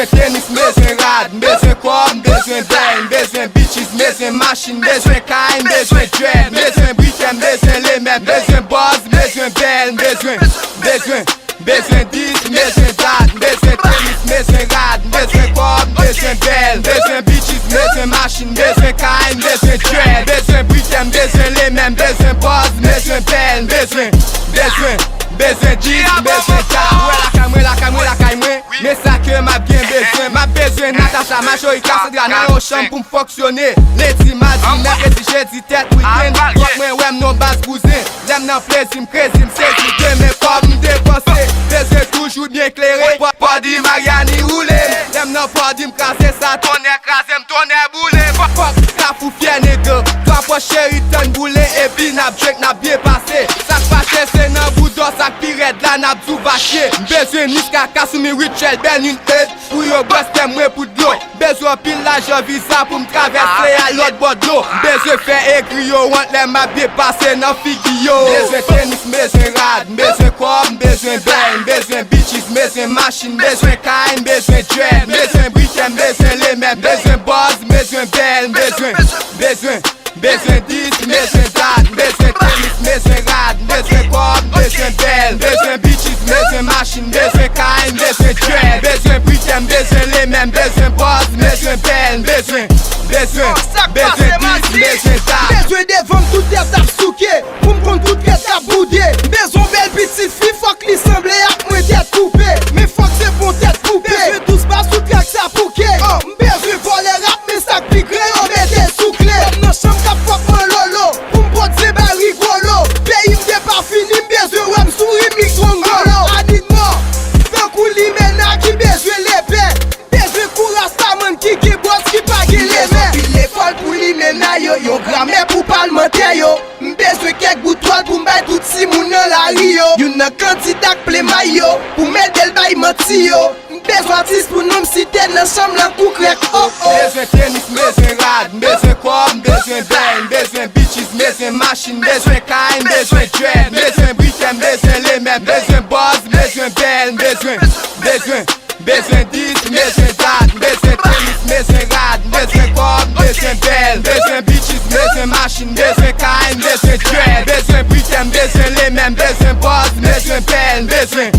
Bezwen tenis, bezwen rad, bezwen kob, bezwen bel, bezwen bitches, bezwen machine, bezwen kain, bezwen dread, bezwen briken, bezwen lemen, bezwen boss, bezwen bel, bezwen dis, bezwen dat, bezwen tenis, bezwen rad, bezwen kob, bezwen bel, bezwen bitches, bezwen machine, bezwen kain, bezwen dread, bezwen briken, bezwen lemen, bezwen boss, bezwen bel, bezwen dis, bezwen dat. La kay mwen, mais ça que m'a bien besoin. M'a besoin Natacha, Majorika, Sandra nan yon chambre pour m'fonctionner. Lundi, mardi, mercredi, jeudi, tête, week-end. Rock mwen wèm non bas cousin. Lèm nan plaisir, m'crazy, m'sezi, demain pas m'dépenser. Besoin toujours bien éclairé. Pas di Mariani roulé. Lèm nan pas di m'krasé, ça tonne krasé, m'tonne boulé. Fuck, ta fou fier nègre. Toi pas chéri, ton boulé. Et puis n'a drink, n'a bien passé. Ça passe, c'est nan boudon, ça pirate, là n'a bzou vaché. Besoin niska, kassou mi rituel, ben une tête. Pour yo boss, t'es mwen pour de l'eau. Besoin pile l'argent, visa pour m'traverser à l'autre bord de l'eau. Besoin faire écrit yo, want les m'a bien passé nan figi yo. Besoin tennis, besoin rad, besoin kob, besoin bel, besoin bitches, besoin machine, besoin kain, besoin dread, besoin briken, besoin lemen, besoin boss, besoin bel, besoin dis, besoin dat, besoin tennis, besoin rad, besoin kob, besoin bel, besoin bitches, besoin machine, besoin kain, besoin dread, besoin briken, besoin lemen, besoin boss, besoin bel, besoin dis, besoin dat. Besoin de vendre tout tête à souquer, pour m'prendre tout tête à bouder. Besoin belle petite fille, faut que l'assemblée à moi tête coupée. Mais faut que c'est bon tête coupée. Besoin tous bas sous track ça pouquet. Besoin voler rap, mais ça pigré, on met des sous-clés. Dans chambre cap fuck mon lolo, pour m'prendre c'est bas rigolo. Pays m'dé pas fini, besoin ouais m'souris micro-ngolo. Adit-moi, fais coulis maintenant qui besoin l'épée. Besoin courage ta man qui bosse qui pague les mains. L'école pour li maintenant yo, yon grammaire pour parlementaire yo. M'besoin quelques boutoiles pour m'bay tout si moun nan la rio. Yon nan candidat ple mayo, pour m'aider le bay menti yo. M'besoin artiste pour nous m'citer nan chambre lan kou krek oh oh. Besoin tennis, besoin rad, besoin kob, besoin bel, besoin bitches, besoin machine, besoin kain, besoin dread, besoin briken, besoin lemen, besoin boss, besoin bel, besoin dis, besoin dat, besoin tennis, besoin rad, besoin kob, besoin bel, besoin bitches, besoin machine, besoin kain, besoin dread, besoin briken, besoin lemen, besoin boss, besoin bel, besoin